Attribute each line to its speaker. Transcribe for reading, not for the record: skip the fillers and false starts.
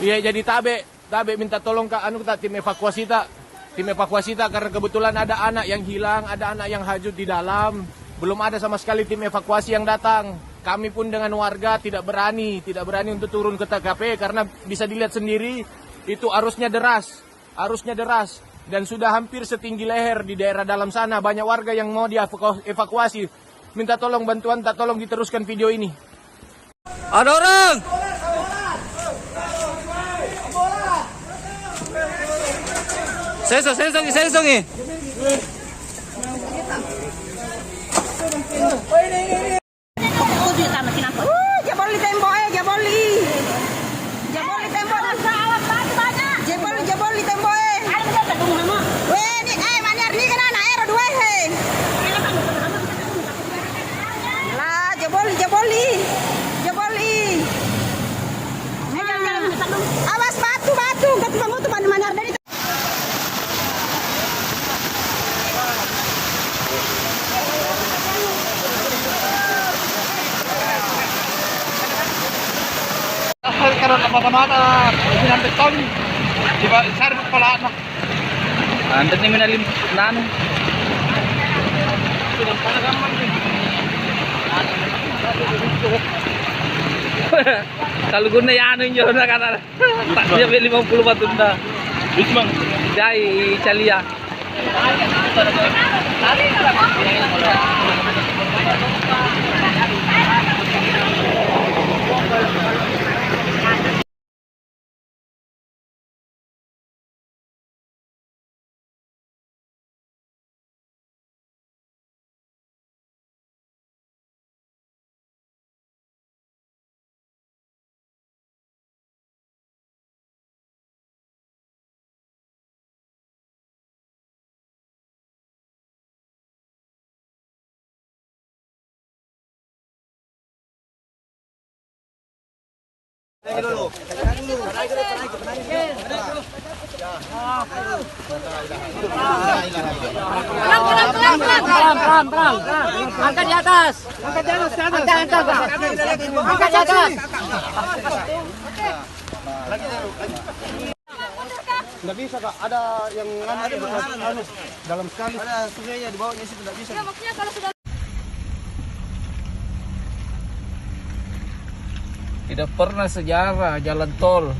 Speaker 1: Iya, jadi tabe minta tolong ke tim evakuasi tak. Tim evakuasi tak karena kebetulan ada anak yang hilang, ada anak yang hanyut di dalam. Belum ada sama sekali tim evakuasi yang datang. Kami pun dengan warga tidak berani untuk turun ke TKP karena bisa dilihat sendiri itu arusnya deras dan sudah hampir setinggi leher di daerah dalam sana. Banyak warga yang mau dievakuasi. Minta tolong bantuan, tak tolong diteruskan video ini.
Speaker 2: Ada orang. Sensong.
Speaker 3: Jeboli tembok jeboli tembok. Jeboli tembok Weh ni maniar ni kan anak era dua Lah jeboli. Awas batu ketemu tu maniar dari
Speaker 4: karon mata-mata isinan beton di sar pala na
Speaker 2: Antet ni minalim nano. Kalau guna ya anu nyo na kana. Tak dia 50 batunda.
Speaker 4: Bismang
Speaker 2: Dai Chalia.
Speaker 5: Pelan. Angkat di atas. Angkat di atas.
Speaker 4: nggak bisa Kak, ada yang anu dalam sekali, ada sungainya di bawahnya situ, nggak bisa.
Speaker 3: Ya, maksudnya kalau sudah
Speaker 1: Tidak pernah sejarah jalan tol.